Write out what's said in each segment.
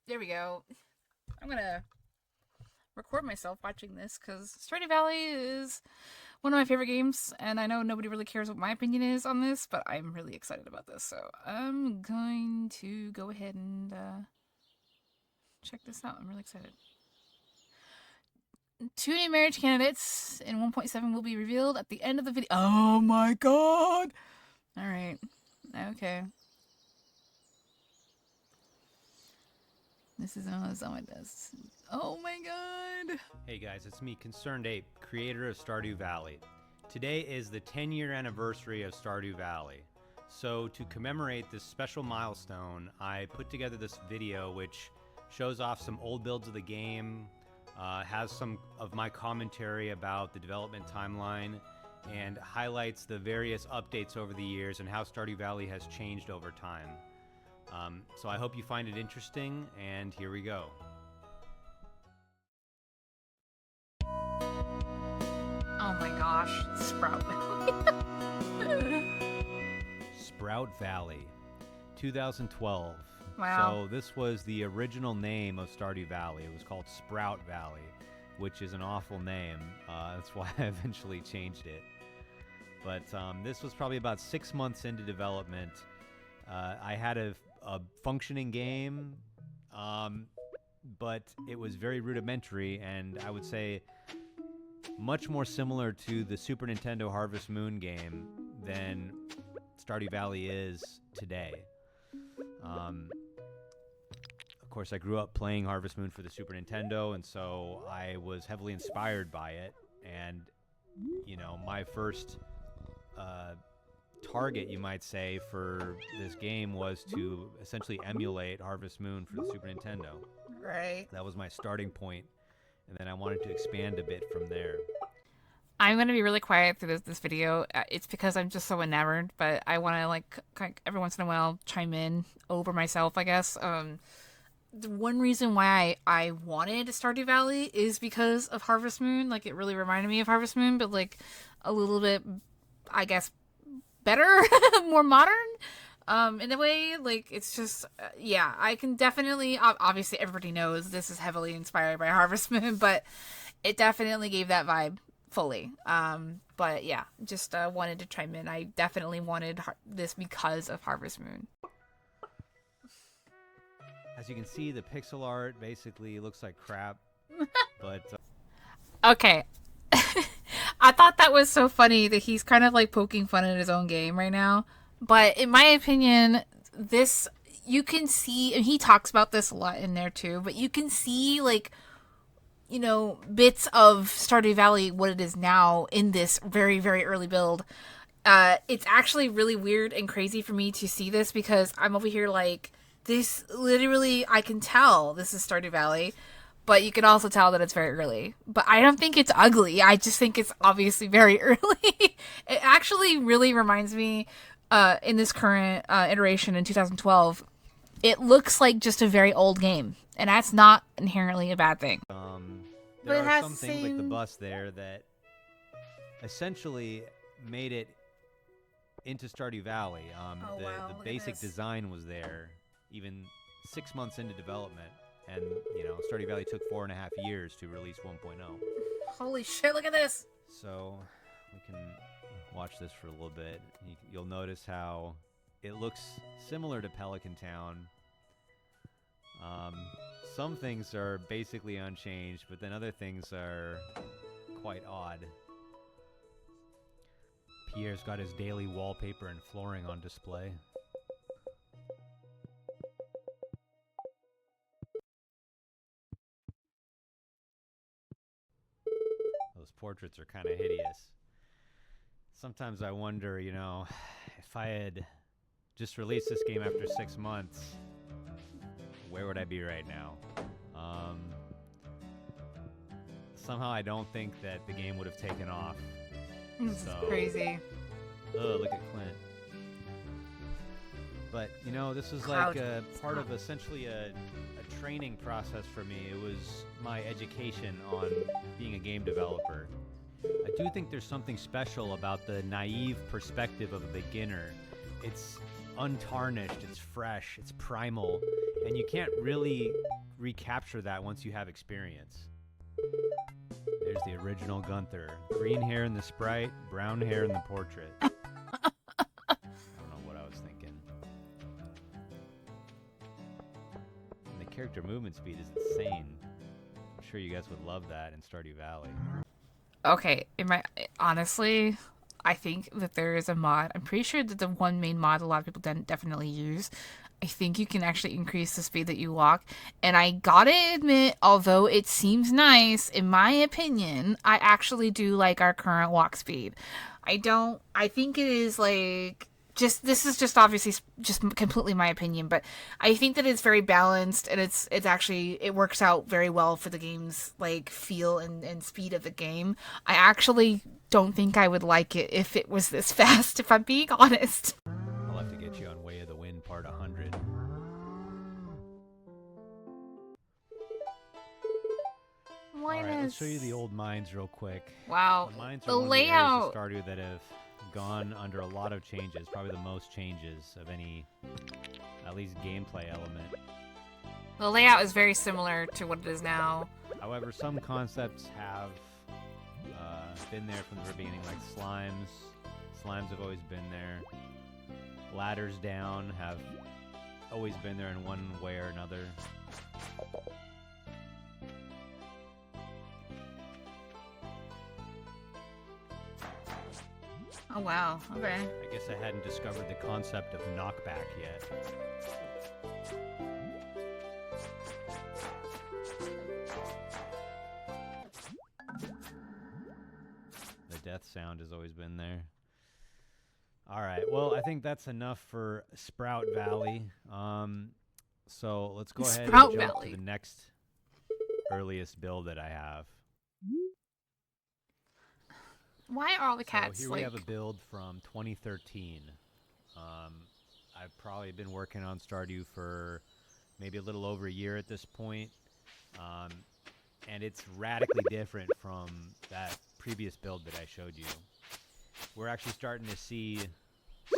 There we go. I'm gonna record myself watching this because Stardew Valley is one of my favorite games, and I know nobody really cares what my opinion is on this, but I'm really excited about this. So I'm going to go ahead and check this out. I'm really excited. Two new marriage candidates in 1.7 will be revealed at the end of the video. Oh my god! All right. Okay. This is how someone does. Oh my god! Hey guys, it's me, Concerned Ape, creator of Stardew Valley. Today is the 10-year anniversary of Stardew Valley. So to commemorate this special milestone, I put together this video which shows off some old builds of the game, has some of my commentary about the development timeline, and highlights the various updates over the years and how Stardew Valley has changed over time. So I hope you find it interesting, and here we go. Oh my gosh, Sprout Valley. Sprout Valley, 2012. Wow. So this was the original name of Stardew Valley. It was called Sprout Valley, which is an awful name. That's why I eventually changed it. But this was probably about 6 months into development. I had a functioning game, but it was very rudimentary, and I would say much more similar to the Super Nintendo Harvest Moon game than Stardew Valley is today. Of course, I grew up playing Harvest Moon for the Super Nintendo, and so I was heavily inspired by it. And, you know, my first target, you might say, for this game was to essentially emulate Harvest Moon for the Super Nintendo. Right. That was my starting point, and then I wanted to expand a bit from there. I'm gonna be really quiet through this video. It's because I'm just so enamored, but I want to every once in a while chime in over myself, I guess. The one reason why I wanted Stardew Valley is because of Harvest Moon. Like, it really reminded me of Harvest Moon, but like a little bit, I guess, better, more modern. In a way, like, it's just, yeah, I can definitely, obviously everybody knows this is heavily inspired by Harvest Moon, but it definitely gave that vibe fully. But yeah, just wanted to chime in. I definitely wanted this because of Harvest Moon. As you can see, the pixel art basically looks like crap, but Okay. I thought that was so funny that he's kind of like poking fun at his own game right now. But in my opinion, this, you can see, and he talks about this a lot in there too, but you can see, like, you know, bits of Stardew Valley, what it is now in this very, very early build. It's actually really weird and crazy for me to see this because I'm over here like, this literally, I can tell this is Stardew Valley, but you can also tell that it's very early. But I don't think it's ugly. I just think it's obviously very early. It actually really reminds me, in this current iteration in 2012, it looks like just a very old game, and that's not inherently a bad thing. there are some things like the bus there that essentially made it into Stardew Valley. The basic design was there even 6 months into development, and you know, Stardew Valley took 4.5 years to release 1.0. Holy shit, look at this! So we can watch this for a little bit. You'll notice how it looks similar to Pelican Town. Some things are basically unchanged, but then other things are quite odd. Pierre's got his daily wallpaper and flooring on display. Those portraits are kind of hideous. Sometimes I wonder, you know, if I had just released this game after 6 months, where would I be right now? Somehow I don't think that the game would have taken off. This is crazy. Oh, look at Clint. But, you know, this was like a part of essentially a training process for me. It was my education on being a game developer. I do think there's something special about the naive perspective of a beginner. It's untarnished, it's fresh, it's primal, and you can't really recapture that once you have experience. There's the original Gunther. Green hair in the sprite, brown hair in the portrait. I don't know what I was thinking. And the character movement speed is insane. I'm sure you guys would love that in Stardew Valley. Okay, honestly, I think that there is a mod. I'm pretty sure that the one main mod a lot of people definitely use. I think you can actually increase the speed that you walk. And I gotta admit, although it seems nice, in my opinion, I actually do like our current walk speed. I think it is like, this is just obviously just completely my opinion, but I think that it's very balanced and it's actually, it works out very well for the game's like feel and speed of the game. I actually don't think I would like it if it was this fast, if I'm being honest. I'll have to get you on Way of the Wind Part 100. Alright, let's show you the old mines real quick. Wow. The mines are the one layout. of the areas of Stardew that have gone under a lot of changes, probably the most changes of any, at least gameplay element. The layout is very similar to what it is now. However, some concepts have been there from the very beginning, like slimes. Slimes have always been there. Ladders down have always been there in one way or another. Oh wow, okay. I guess I hadn't discovered the concept of knockback yet. The death sound has always been there. Alright, well, I think that's enough for Sprout Valley. So let's go ahead and jump to the next earliest build that I have. Why are all the cats so here we have a build from 2013. I've probably been working on Stardew for maybe a little over a year at this point. And it's radically different from that previous build that I showed you. We're actually starting to see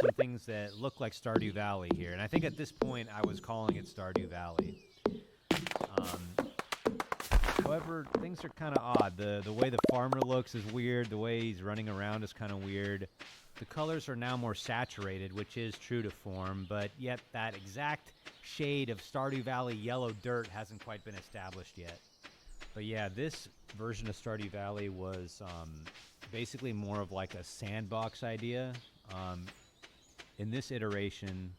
some things that look like Stardew Valley here. And I think at this point I was calling it Stardew Valley. However, things are kind of odd. The way the farmer looks is weird. The way he's running around is kind of weird. The colors are now more saturated, which is true to form, but yet that exact shade of Stardew Valley yellow dirt hasn't quite been established yet. But yeah, this version of Stardew Valley was basically more of like a sandbox idea. In this iteration,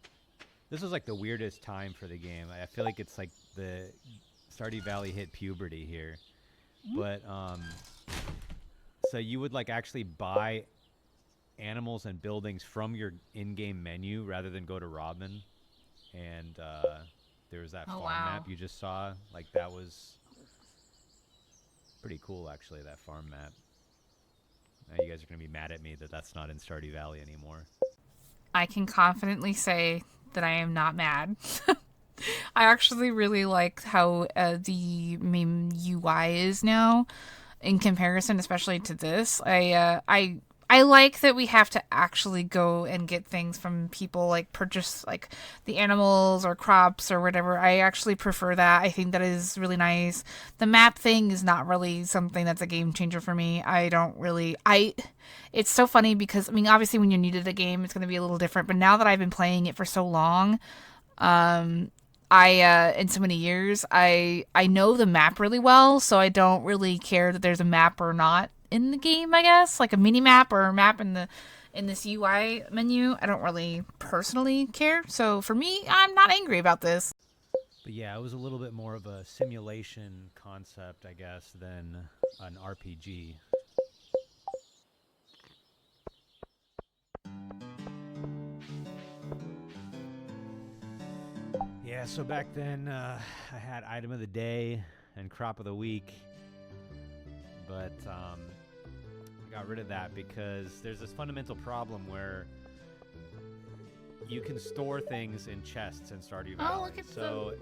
this was like the weirdest time for the game. I feel like it's like the Stardew Valley hit puberty here. But so you would like actually buy animals and buildings from your in-game menu rather than go to Robin. And there was that farm map you just saw. Like that was pretty cool, actually, that farm map. Now you guys are going to be mad at me that that's not in Stardew Valley anymore. I can confidently say that I am not mad. I actually really like how the main UI is now in comparison, especially to this. I like that we have to actually go and get things from people, like purchase like the animals or crops or whatever. I actually prefer that. I think that is really nice. The map thing is not really something that's a game changer for me. It's so funny because, I mean, obviously when you're new to the game, it's going to be a little different. But now that I've been playing it for so long, in so many years, I know the map really well, so I don't really care that there's a map or not in the game, I guess, like a mini map or a map in this UI menu. I don't really personally care. So for me, I'm not angry about this. But yeah, it was a little bit more of a simulation concept, I guess, than an RPG. Yeah, so back then I had item of the day and crop of the week, but I got rid of that because there's this fundamental problem where you can store things in chests in Stardew Valley. Oh, look at so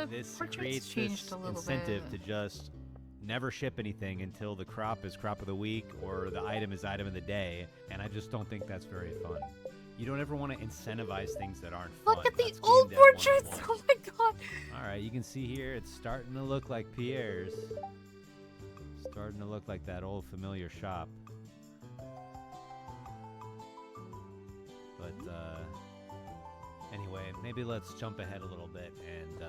this creates this incentive to just never ship anything until the crop is crop of the week or the item is item of the day, and I just don't think that's very fun. You don't ever want to incentivize things that aren't fun. Look at the That's old Game Dev portraits. 101. Oh my god. All right, you can see here it's starting to look like Pierre's. Starting to look like that old familiar shop. But anyway, maybe let's jump ahead a little bit and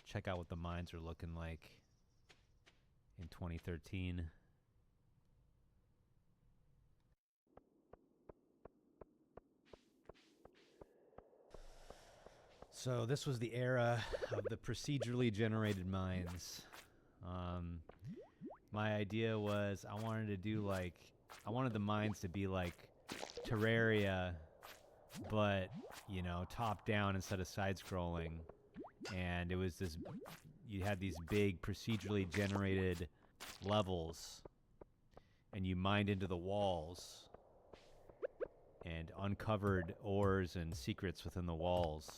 check out what the mines are looking like in 2013. So this was the era of the procedurally generated mines. My idea was I wanted the mines to be like Terraria, but, you know, top down instead of side scrolling. And it was you had these big procedurally generated levels, and you mined into the walls and uncovered ores and secrets within the walls.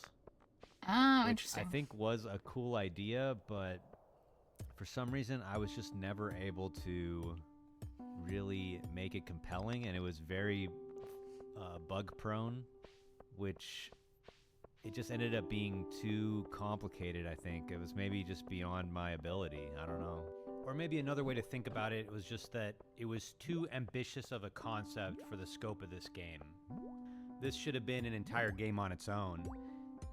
Oh, Which interesting. I think was a cool idea, but for some reason I was just never able to really make it compelling, and it was very bug prone, which it just ended up being too complicated. I think it was maybe just beyond my ability. I don't know. Or maybe another way to think about it was just that it was too ambitious of a concept for the scope of this game. This should have been an entire game on its own.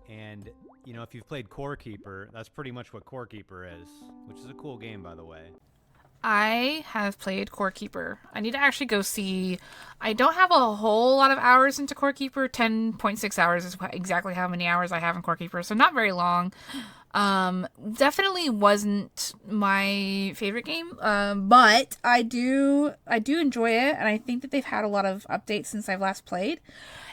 And, you know, if you've played Core Keeper, that's pretty much what Core Keeper is, which is a cool game, by the way. I have played Core Keeper. I need to actually go see. I don't have a whole lot of hours into Core Keeper. 10.6 hours is exactly how many hours I have in Core Keeper, so not very long. Definitely wasn't my favorite game, but I do enjoy it, and I think that they've had a lot of updates since I've last played.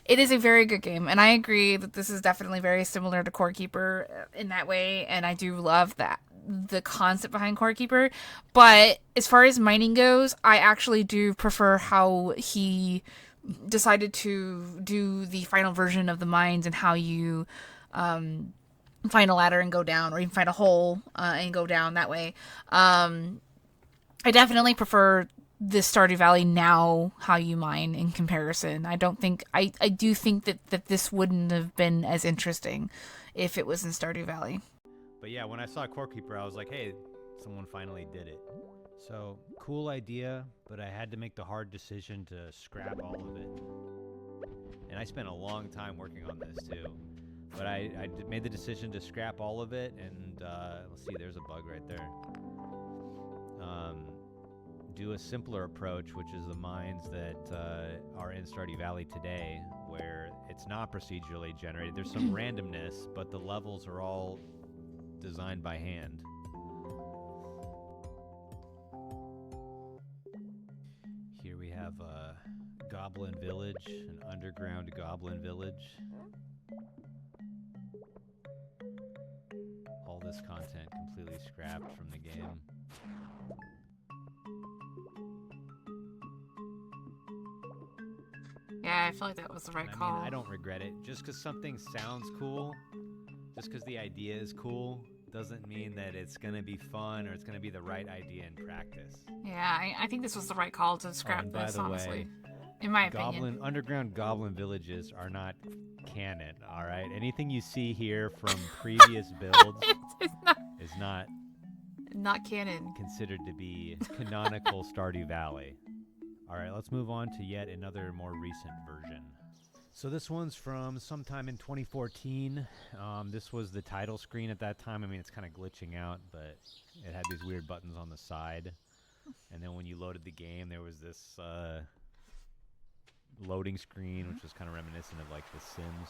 It is a very good game, and I agree that this is definitely very similar to Core Keeper in that way, and I do love that the concept behind Core Keeper. But as far as mining goes, I actually do prefer how he decided to do the final version of the mines and how you find a ladder and go down, or you can find a hole and go down that way. I definitely prefer this Stardew Valley now, how you mine in comparison. I do think that this wouldn't have been as interesting if it was in Stardew Valley. But yeah, when I saw Core Keeper, I was like, hey, someone finally did it. So, cool idea, but I had to make the hard decision to scrap all of it. And I spent a long time working on this too. But I made the decision to scrap all of it, and let's see, there's a bug right there. Do a simpler approach, which is the mines that are in Stardew Valley today, where it's not procedurally generated. There's some randomness, but the levels are all designed by hand. Here we have a goblin village, an underground goblin village. All this content completely scrapped from the game. Yeah, I feel like that was the right call. I mean, I don't regret it. Just because something sounds cool, just because the idea is cool, doesn't mean that it's going to be fun or it's going to be the right idea in practice. Yeah, I think this was the right call to scrap and by this, the honestly. way, In my opinion. Underground goblin villages are not canon, all right? Anything you see here from previous builds is not canon. Considered to be canonical Stardew Valley. All right, let's move on to yet another more recent version. So this one's from sometime in 2014. This was the title screen at that time. I mean, it's kind of glitching out, but it had these weird buttons on the side. And then when you loaded the game, there was this loading screen, which was kind of reminiscent of like The Sims.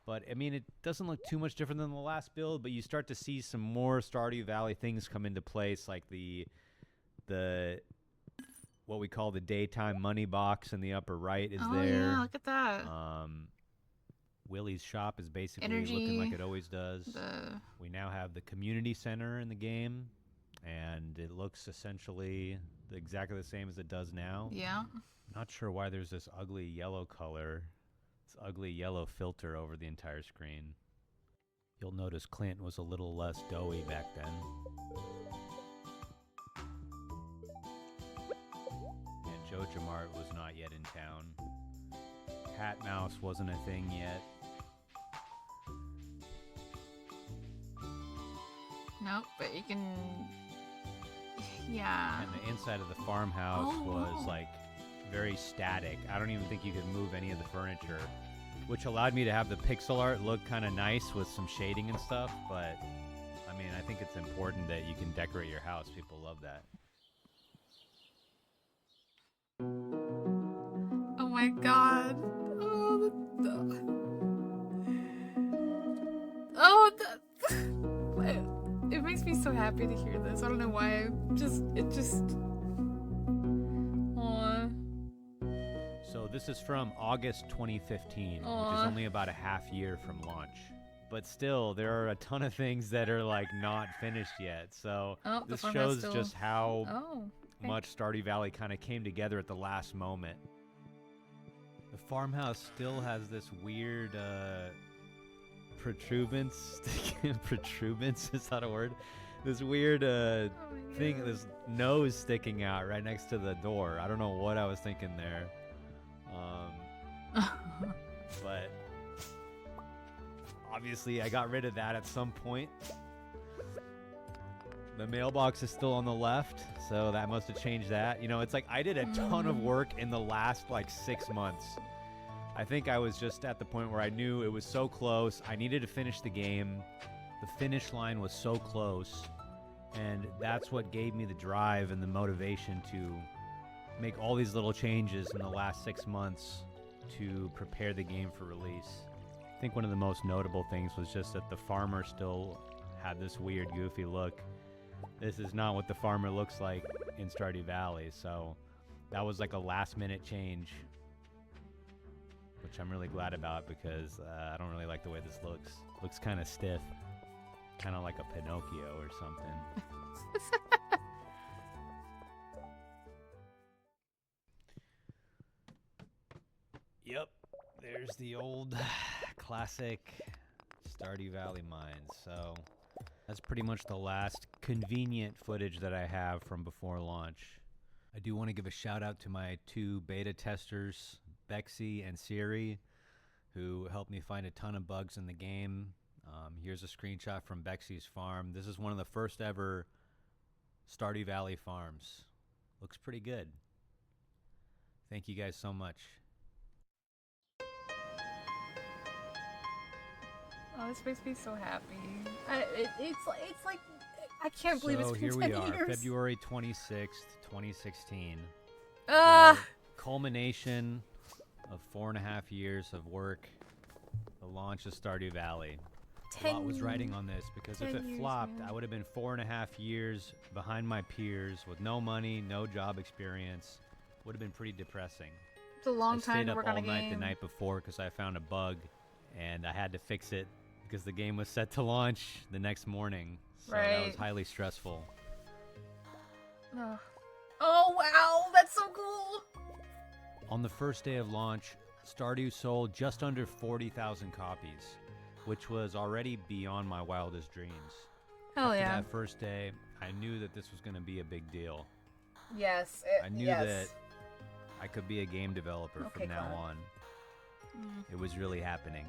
But I mean, it doesn't look too much different than the last build, but you start to see some more Stardew Valley things come into place, like the what we call the daytime money box in the upper right is there. Oh yeah, look at that. Willie's shop is basically Energy, looking like it always does. the We now have the community center in the game, and it looks essentially exactly the same as it does now. Yeah. Not sure why there's this ugly yellow color, this ugly yellow filter over the entire screen. You'll notice Clint was a little less doughy back then. And Doja Mart was not yet in town. Hat Mouse wasn't a thing yet. Nope, but you can. Yeah. And the inside of the farmhouse was like very static. I don't even think you could move any of the furniture, which allowed me to have the pixel art look kind of nice with some shading and stuff. But I mean, I think it's important that you can decorate your house. People love that. Oh my god. It makes me so happy to hear this. I don't know why. Aww. So this is from August 2015, which is only about a half year from launch. But still, there are a ton of things that are like not finished yet. So this shows just how much Stardew Valley kind of came together at the last moment. The farmhouse still has this weird protuberance. Protuberance, is that a word? This weird thing, this nose sticking out right next to the door. I don't know what I was thinking there. But obviously I got rid of that at some point. The mailbox is still on the left, so that must have changed that. You know, it's like I did a ton of work in the last like 6 months. I think I was just at the point where I knew it was so close. I needed to finish the game. The finish line was so close. And that's what gave me the drive and the motivation to make all these little changes in the last 6 months to prepare the game for release. I think one of the most notable things was just that the farmer still had this weird, goofy look. This is not what the farmer looks like in Stardew Valley, so that was like a last-minute change, which I'm really glad about because I don't really like the way this looks. Looks kind of stiff, kind of like a Pinocchio or something. Yep, there's the old classic Stardew Valley mines. So that's pretty much the last convenient footage that I have from before launch. I do want to give a shout out to my 2 beta testers, Bexy and Siri, who helped me find a ton of bugs in the game. Here's a screenshot from Bexy's farm. This is one of the first ever Stardew Valley farms. Looks pretty good. Thank you guys so much. Oh, this makes me so happy. It's like I can't believe it's been 10 years. So here we are, February 26th, 2016. Culmination of 4.5 years of work. The launch of Stardew Valley. A lot was riding on this because if it flopped, I would have been 4.5 years behind my peers with no money, no job experience. Would have been pretty depressing. It's a long time to work on a game. I stayed up all night the night before because I found a bug, and I had to fix it because the game was set to launch the next morning. So that was highly stressful. Oh wow, that's so cool! On the first day of launch, Stardew sold just under 40,000 copies, which was already beyond my wildest dreams. Hell yeah. After that first day, I knew that this was going to be a big deal. Yes. I knew that I could be a game developer from now on. It was really happening.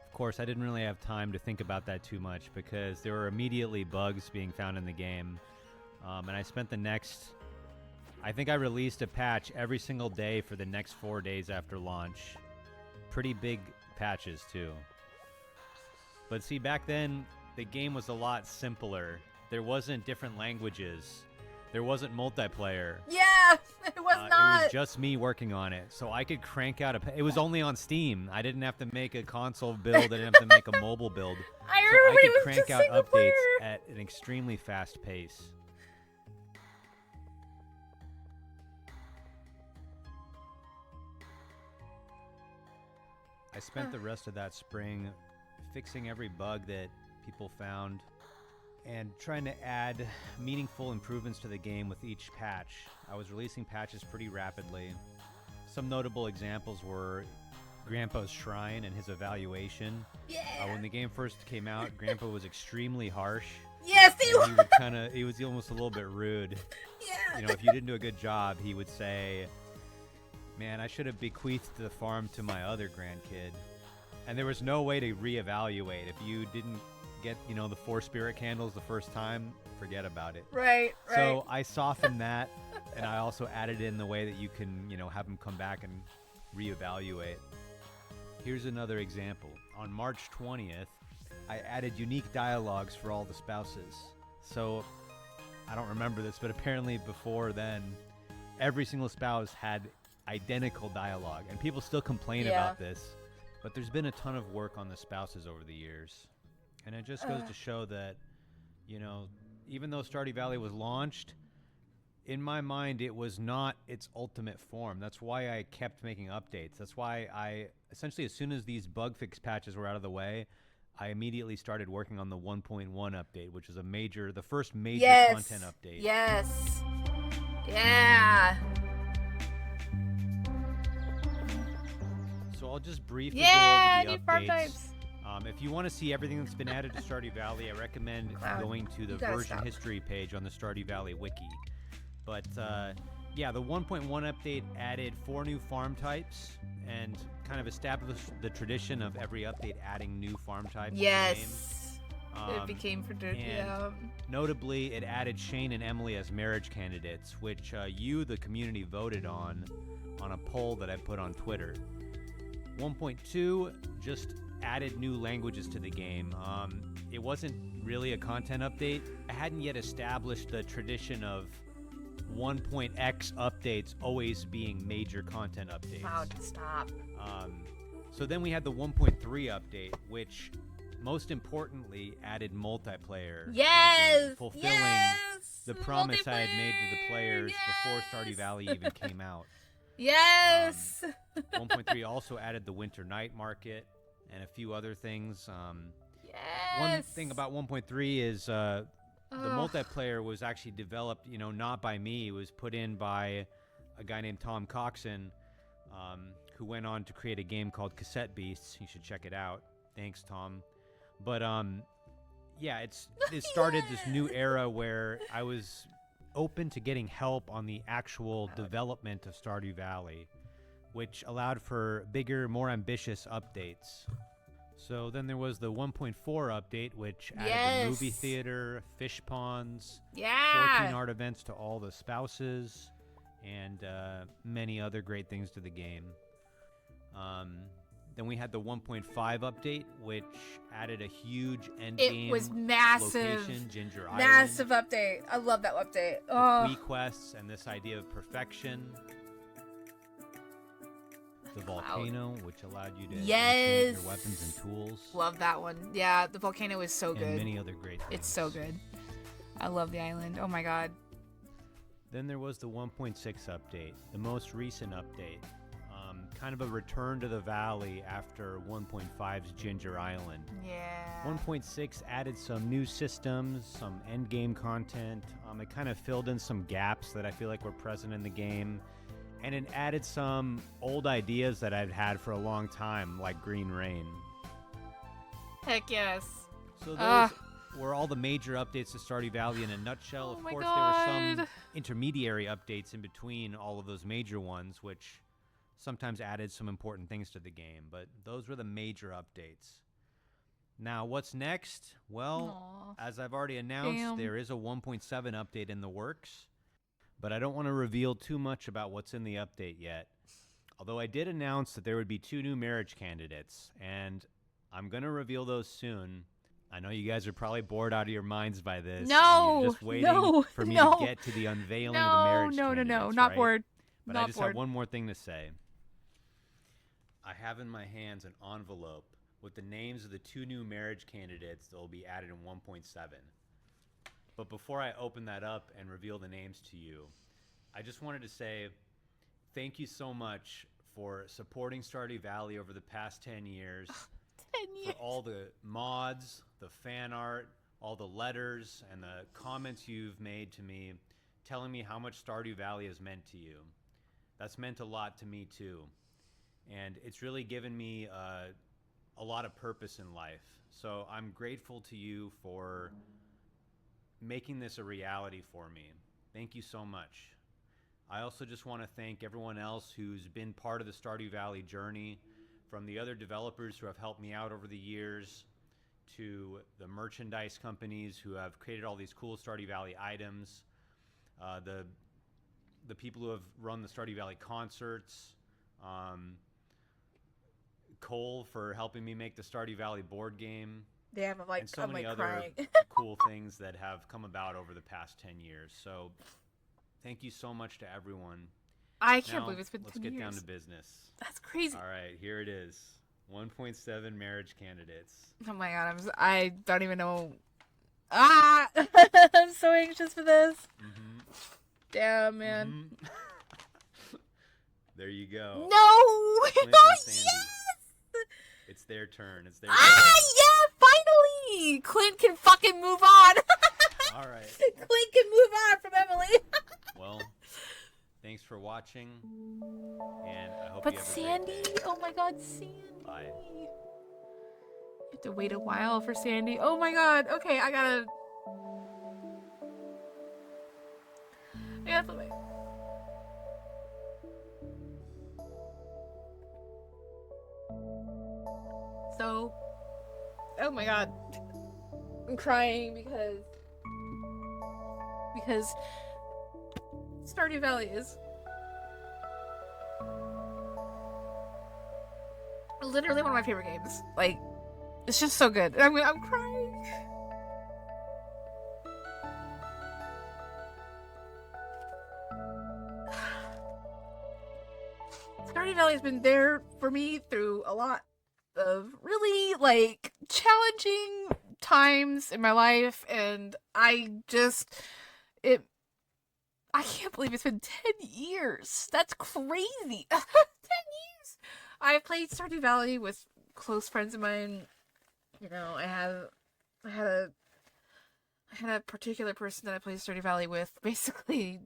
Of course, I didn't really have time to think about that too much because there were immediately bugs being found in the game. And I spent the next... I think I released a patch every single day for the next 4 days after launch. Pretty big patches, too. But see, back then, the game was a lot simpler. There wasn't different languages. There wasn't multiplayer. Yeah, it was not. It was just me working on it. So I could crank out it was only on Steam. I didn't have to make a console build. I didn't have to make a mobile build. I could crank out updates at an extremely fast pace. I spent the rest of that spring fixing every bug that people found and trying to add meaningful improvements to the game with each patch. I was releasing patches pretty rapidly. Some notable examples were Grandpa's Shrine and his evaluation. Yeah. When the game first came out, Grandpa was extremely harsh. Yes, he And was. he was almost a little bit rude. Yeah. You know, if you didn't do a good job, he would say, "Man, I should have bequeathed the farm to my other grandkid." And there was no way to reevaluate. If you didn't get, the 4 spirit candles the first time, forget about it. Right. So I softened that, and I also added in the way that you can, have them come back and reevaluate. Here's another example. On March 20th, I added unique dialogues for all the spouses. So I don't remember this, but apparently before then, every single spouse had identical dialogue, and people still complain about this. But there's been a ton of work on the spouses over the years. And it just goes to show that, even though Stardew Valley was launched, in my mind, it was not its ultimate form. That's why I kept making updates. That's why I, essentially, as soon as these bug fix patches were out of the way, I immediately started working on the 1.1 update, which is the first major content update. Yes. Yeah. So I'll just briefly go over the new farm updates. types. If you want to see everything that's been added to Stardew Valley, I recommend going to the version history page on the Stardew Valley wiki. But the 1.1 update added 4 new farm types and kind of established the tradition of every update adding new farm types. Yes. It became predictable. Notably, it added Shane and Emily as marriage candidates, which you, the community, voted on a poll that I put on Twitter. 1.2 just added new languages to the game. It wasn't really a content update. I hadn't yet established the tradition of 1.x updates always being major content updates. Wow, stop. So then we had the 1.3 update, which most importantly added multiplayer. Yes! Fulfilling the promise I had made to the players before Stardew Valley even came out. Yes! 1.3 also added the winter night market and a few other things. Yes! One thing about 1.3 is the multiplayer was actually developed, not by me. It was put in by a guy named Tom Coxon, who went on to create a game called Cassette Beasts. You should check it out. Thanks, Tom. But it started this new era where I was open to getting help on the actual development of Stardew Valley, which allowed for bigger, more ambitious updates. So then there was the 1.4 update, which added the movie theater, fish ponds, 14 art events to all the spouses, and many other great things to the game. Then we had the 1.5 update, which added a huge endgame. It was massive. Location, Ginger Island. Massive update. I love that update. The quests and this idea of perfection. The volcano, which allowed you to enhance your weapons and tools. Love that one. Yeah, the volcano is so good. And many other great things. It's so good. I love the island. Oh my god. Then there was the 1.6 update, the most recent update. Kind of a return to the valley after 1.5's Ginger Island. Yeah. 1.6 added some new systems, some endgame content. It kind of filled in some gaps that I feel like were present in the game. And it added some old ideas that I'd had for a long time, like Green Rain. Heck yes. So those were all the major updates to Stardew Valley in a nutshell. Of course, there were some intermediary updates in between all of those major ones, which sometimes added some important things to the game. But those were the major updates. Now, what's next? Well, as I've already announced, there is a 1.7 update in the works. But I don't want to reveal too much about what's in the update yet. Although I did announce that there would be 2 new marriage candidates, and I'm going to reveal those soon. I know you guys are probably bored out of your minds by this. No, you're just waiting for me to get to the unveiling of the marriage candidates, not right? bored. But not I just bored. have one more thing to say. I have in my hands an envelope with the names of the 2 new marriage candidates that will be added in 1.7. But before I open that up and reveal the names to you, I just wanted to say thank you so much for supporting Stardew Valley over the past 10 years. 10 years. For all the mods, the fan art, all the letters, and the comments you've made to me telling me how much Stardew Valley has meant to you. That's meant a lot to me too. And it's really given me a lot of purpose in life. So I'm grateful to you for making this a reality for me. Thank you so much. I also just want to thank everyone else who's been part of the Stardew Valley journey, from the other developers who have helped me out over the years, to the merchandise companies who have created all these cool Stardew Valley items, the people who have run the Stardew Valley concerts, um, Cole for helping me make the Stardew Valley board game, Damn, and so I'm many like other crying. cool things that have come about over the past 10 years. So thank you so much to everyone. I can't Now, believe it's been let's 10 get years. down to business. That's crazy. All right, here it is. 1.7 marriage candidates. Oh my god, I don't even know. Ah! I'm so anxious for this. Mm-hmm. Damn, man. Mm-hmm. There you go. No! Clint Oh, and Sandy. yes! It's their turn. It's their Ah, turn. yeah, finally! Clint can fucking move on. All right. Clint can move on from Emily. Well, thanks for watching, and I hope But you have a Sandy, great day. oh my god, Sandy. Bye. You have to wait a while for Sandy. Oh my god. Okay, I gotta wait. So, oh my god, I'm crying because Stardew Valley is literally one of my favorite games. Like, it's just so good. I'm crying. Stardew Valley has been there for me through a lot of really like challenging times in my life, and it I can't believe it's been 10 years. That's crazy. 10 years. I've played Stardew Valley with close friends of mine. You know, I had a particular person that I played Stardew Valley with basically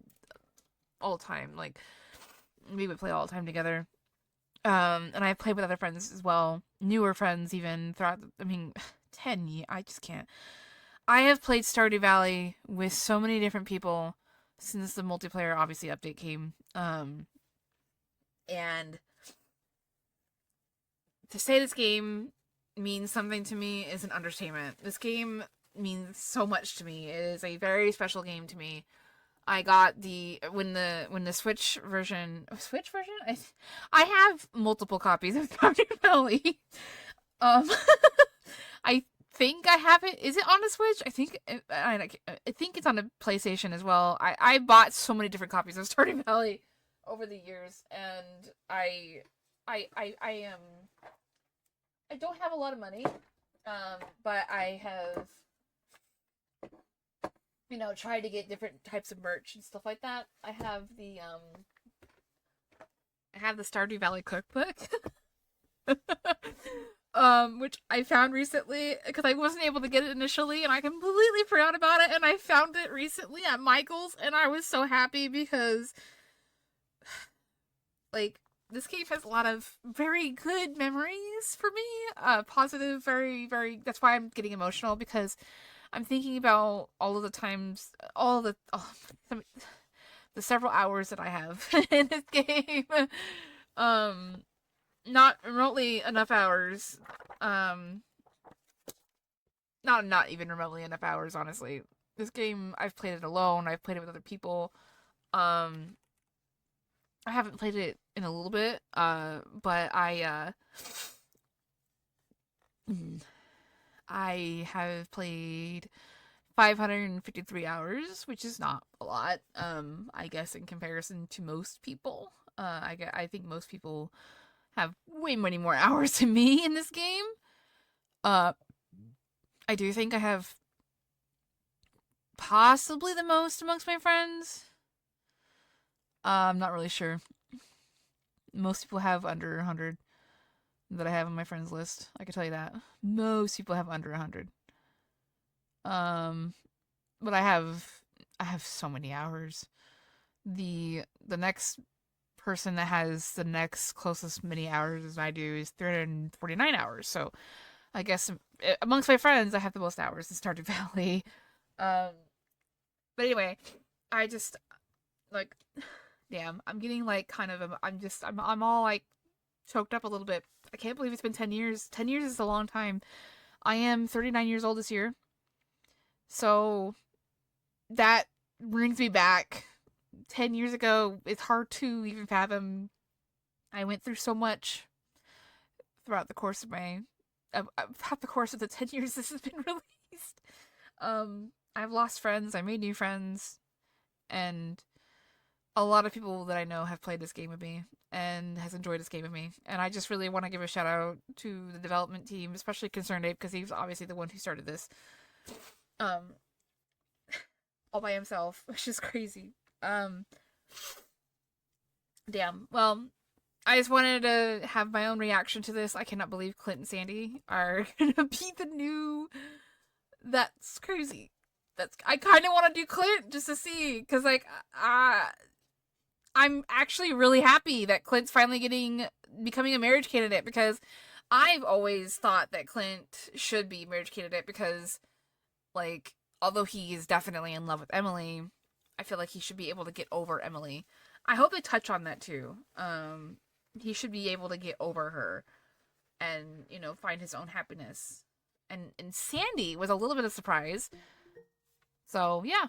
all the time. Like, we would play all the time together. And I've played with other friends as well, newer friends even throughout. 10 years. I just can't. I have played Stardew Valley with so many different people since the multiplayer obviously update came. And to say this game means something to me is an understatement. This game means so much to me. It is a very special game to me. I got when the Switch version. I have multiple copies of Stardew Valley. Um, I think I have it. Is it on the Switch? I think it's on the PlayStation as well. I bought so many different copies of Stardew Valley over the years, and I am I don't have a lot of money, but I have tried to get different types of merch and stuff like that. I have the Stardew Valley cookbook. Which I found recently because I wasn't able to get it initially, and I completely forgot about it, and I found it recently at Michael's, and I was so happy because, like, this game has a lot of very good memories for me. Positive, very, very. That's why I'm getting emotional, because I'm thinking about all of the times, the several hours that I have in this game. Um, Not remotely enough hours. Not even remotely enough hours, honestly. This game, I've played it alone. I've played it with other people. Um, I haven't played it in a little bit. But I have played 553 hours, which is not a lot. I guess in comparison to most people. I think most people have way many more hours than me in this game. Uh, I do think I have possibly the most amongst my friends. I'm not really sure. Most people have under 100 that I have on my friends list. I can tell you that. Most people have under 100. Um, but I have so many hours. The next person that has the next closest many hours as I do is 349 hours. So I guess amongst my friends, I have the most hours in Stardew Valley. Um, But anyway, I just like, damn, I'm getting like kind of, I'm all like choked up a little bit. I can't believe it's been 10 years. 10 years is a long time. I am 39 years old this year. So that brings me back 10 years ago. It's hard to even fathom. I went through so much throughout the course of throughout the course of the 10 years this has been released. I've lost friends, I made new friends, and a lot of people that I know have played this game with me and has enjoyed this game with me. And I just really want to give a shout out to the development team, especially Concerned Ape, because he's obviously the one who started this. Um, all by himself, which is crazy. Um, damn. Well, I just wanted to have my own reaction to this. I cannot believe Clint and Sandy are gonna be the new. That's crazy. That's I kind of want to do Clint just to see, because like I'm actually really happy that Clint's finally becoming a marriage candidate, because I've always thought that Clint should be a marriage candidate because, like, although he is definitely in love with Emily, I feel like he should be able to get over Emily. I hope they touch on that too. He should be able to get over her and, find his own happiness. And Sandy was a little bit of surprise. So, yeah.